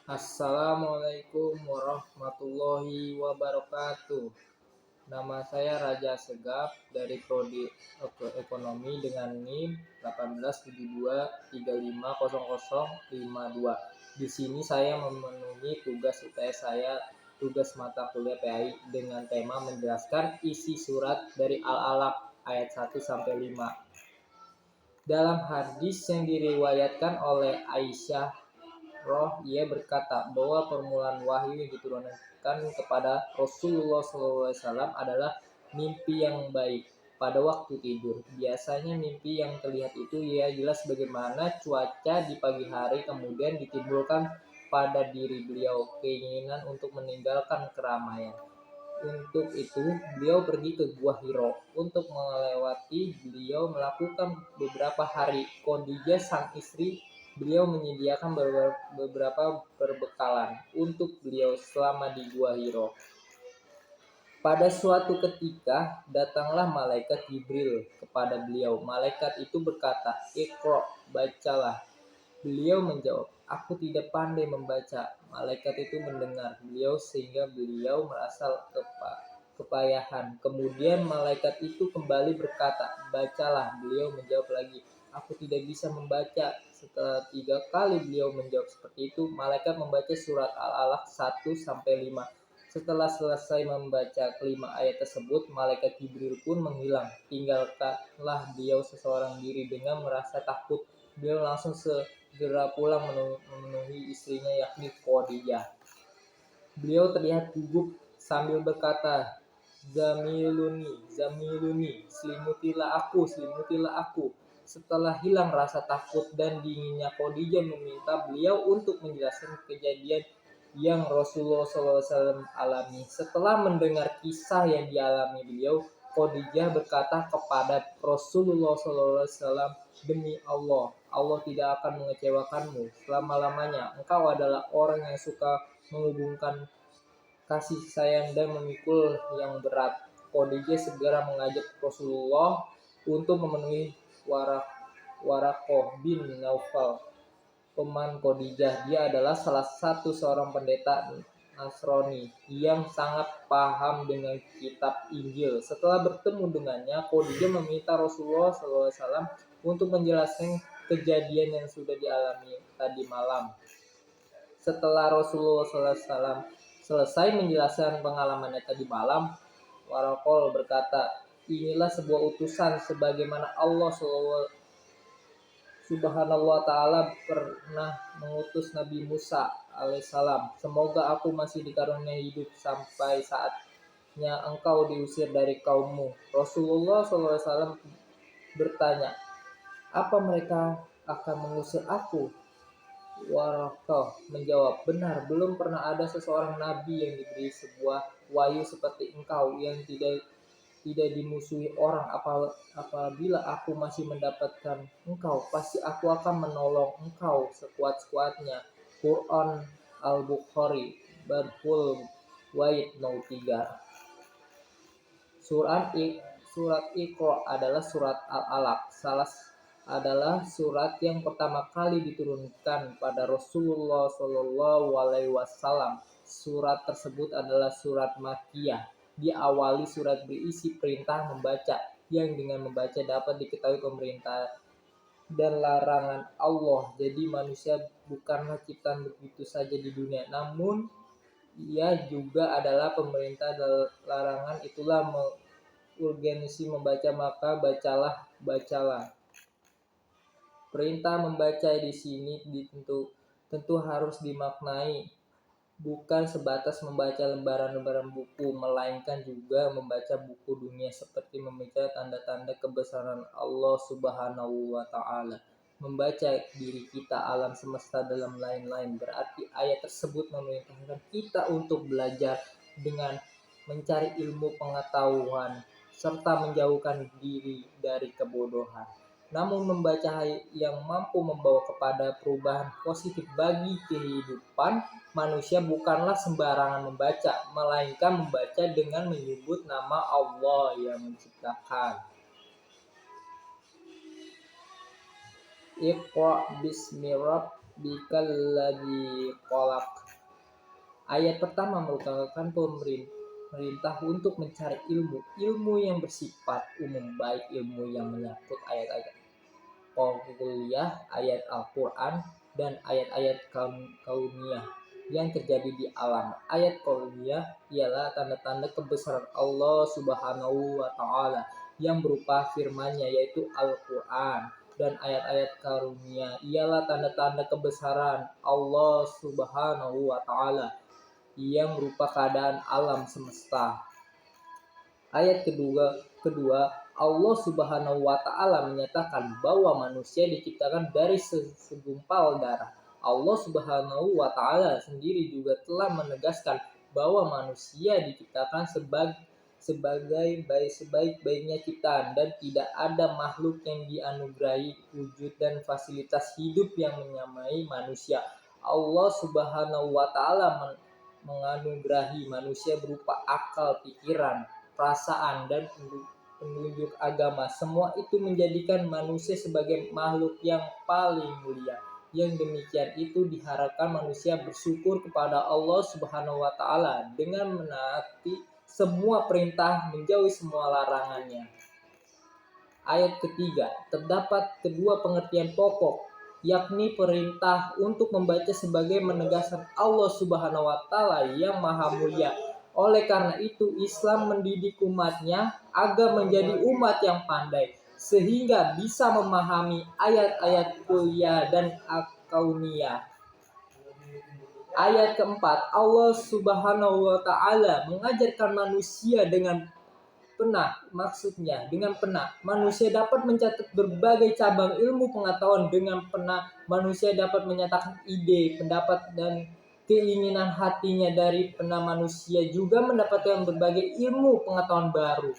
Assalamualaikum warahmatullahi wabarakatuh. Nama saya Raja Segaf dari Prodi Ekonomi dengan NIM 1872350052. Di sini saya memenuhi tugas UTS saya, tugas mata kuliah PAI dengan tema menjelaskan isi surat dari Al-Alaq ayat 1 sampai 5. Dalam hadis yang diriwayatkan oleh Aisyah ia berkata bahwa permulaan wahyu yang diturunkan kepada Rasulullah SAW adalah mimpi yang baik pada waktu tidur. Biasanya mimpi yang terlihat itu jelas bagaimana cuaca di pagi hari, kemudian ditimbulkan pada diri beliau keinginan untuk meninggalkan keramaian. Untuk itu, beliau pergi ke Gua Hiro. Untuk melewati, beliau melakukan beberapa hari. Khadijah sang istri beliau menyediakan beberapa perbekalan untuk beliau selama di Gua Hiro. Pada suatu ketika, datanglah malaikat Jibril kepada beliau. Malaikat itu berkata, "Iqra, bacalah." Beliau menjawab, "Aku tidak pandai membaca." Malaikat itu mendengar beliau sehingga beliau merasa kepayahan. Kemudian malaikat itu kembali berkata, "Bacalah." Beliau menjawab lagi, "Aku tidak bisa membaca." Setelah 3 kali beliau menjawab seperti itu, malaikat membaca surat Al-Alaq 1 sampai 5. Setelah selesai membaca kelima ayat tersebut, malaikat Jibril pun menghilang. Tinggalkanlah beliau seseorang diri dengan merasa takut. Beliau langsung segera pulang memenuhi istrinya yakni Khadijah. Beliau terlihat gugup sambil berkata, "Zamiluni, zamiluni, selimutilah aku." Setelah hilang rasa takut dan dinginnya, Khadijah meminta beliau untuk menjelaskan kejadian yang Rasulullah SAW alami. Setelah mendengar kisah yang dialami beliau, Khadijah berkata kepada Rasulullah SAW, "Demi Allah, Allah tidak akan mengecewakanmu selama-lamanya. Engkau adalah orang yang suka menghubungkan kasih sayang dan memikul yang berat." Khadijah segera mengajak Rasulullah untuk memenuhi Waraqah bin Naufal, teman Khadijah. Dia adalah salah satu seorang pendeta Nasrani yang sangat paham dengan kitab Injil. Setelah bertemu dengannya, Khadijah meminta Rasulullah SAW untuk menjelaskan kejadian yang sudah dialami tadi malam. Setelah Rasulullah SAW selesai menjelaskan pengalamannya tadi malam, Waraqah berkata, "Inilah sebuah utusan sebagaimana Allah Subhanahu wa ta'ala pernah mengutus Nabi Musa alaihissalam. Semoga aku masih dikaruniai hidup sampai saatnya engkau diusir dari kaummu." Rasulullah SAW bertanya, "Apa mereka akan mengusir aku?" Waraqah menjawab, "Benar, belum pernah ada seseorang nabi yang diberi sebuah wahyu seperti engkau yang tidak dimusuhi orang. Apabila aku masih mendapatkan engkau, pasti aku akan menolong engkau sekuat-kuatnya." Quran Al-Bukhari Babul Wa'id No 3. Surat Iqra adalah surat Al-Alaq. Adalah surat yang pertama kali diturunkan pada Rasulullah SAW. Surat tersebut adalah surat Makkiyah. Diawali surat berisi perintah membaca, yang dengan membaca dapat diketahui pemerintah dan larangan Allah. Jadi manusia bukanlah ciptaan begitu saja di dunia, namun ia juga adalah pemerintah dan larangan. Itulah urgensi membaca, maka bacalah. Perintah membaca di sini tentu harus dimaknai bukan sebatas membaca lembaran-lembaran buku, melainkan juga membaca buku dunia seperti membaca tanda-tanda kebesaran Allah Subhanahu wa ta'ala, membaca diri kita, alam semesta, dalam lain-lain. Berarti ayat tersebut memerintahkan kita untuk belajar dengan mencari ilmu pengetahuan serta menjauhkan diri dari kebodohan. Namun membaca yang mampu membawa kepada perubahan positif bagi kehidupan manusia bukanlah sembarangan membaca, melainkan membaca dengan menyebut nama Allah yang menciptakan. Iqra bismi Rabbikaladzi khalaq. Ayat pertama merupakan perintah untuk mencari ilmu yang bersifat umum, baik ilmu yang menyangkut ayat-ayat qauliyah, ayat Al-Quran, dan ayat-ayat kauniyah yang terjadi di alam. Ayat qauliyah ialah tanda-tanda kebesaran Allah Subhanahu wa Ta'ala yang berupa firman-Nya, yaitu Al-Quran. Dan ayat-ayat kauniyah ialah tanda-tanda kebesaran Allah Subhanahu wa Ta'ala yang berupa keadaan alam semesta. Ayat kedua, Allah Subhanahu wa Ta'ala menyatakan bahwa manusia diciptakan dari segumpal darah. Allah Subhanahu wa Ta'ala sendiri juga telah menegaskan bahwa manusia diciptakan sebagai sebaik-baiknya ciptaan, dan tidak ada makhluk yang dianugerahi wujud dan fasilitas hidup yang menyamai manusia. Allah Subhanahu wa Ta'ala menganugerahi manusia berupa akal, pikiran, perasaan, dan penunjuk agama. Semua itu menjadikan manusia sebagai makhluk yang paling mulia. Yang demikian itu diharapkan manusia bersyukur kepada Allah Subhanahu wa Ta'ala dengan menaati semua perintah, menjauhi semua larangannya. Ayat ketiga, terdapat kedua pengertian pokok, yakni perintah untuk membaca sebagai menegaskan Allah Subhanahu wa Ta'ala yang maha mulia. Oleh karena itu, Islam mendidik umatnya agar menjadi umat yang pandai, sehingga bisa memahami ayat-ayat kuliah dan kauniyah. Ayat keempat, Allah Subhanahu wa Ta'ala mengajarkan manusia dengan manusia dapat mencatat berbagai cabang ilmu pengetahuan. Dengan pena, manusia dapat menyatakan ide, pendapat, dan keinginan hatinya. Dari pena, manusia juga mendapatkan berbagai ilmu pengetahuan baru.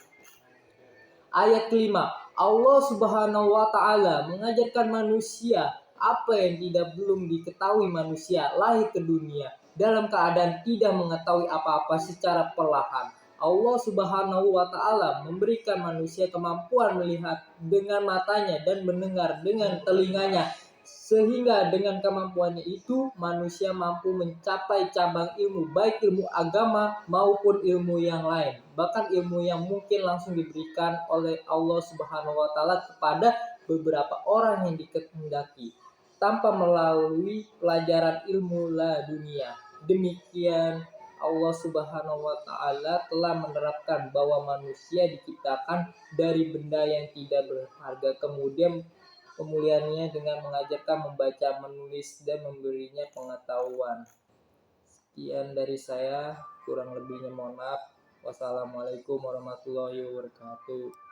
Ayat kelima, Allah Subhanahu wa Ta'ala mengajarkan manusia apa yang belum diketahui manusia lahir ke dunia dalam keadaan tidak mengetahui apa-apa secara perlahan. Allah Subhanahu wa Ta'ala memberikan manusia kemampuan melihat dengan matanya dan mendengar dengan telinganya, sehingga dengan kemampuannya itu manusia mampu mencapai cabang ilmu, baik ilmu agama maupun ilmu yang lain, bahkan ilmu yang mungkin langsung diberikan oleh Allah Subhanahu wa Ta'ala kepada beberapa orang yang dikehendaki tanpa melalui pelajaran ilmu dunia. Demikian Allah Subhanahu wa Ta'ala telah menerapkan bahwa manusia diciptakan dari benda yang tidak berharga, kemudian pemulihannya dengan mengajarkan membaca, menulis, dan memberinya pengetahuan. Sekian dari saya, kurang lebihnya mohon maaf. Wassalamualaikum warahmatullahi wabarakatuh.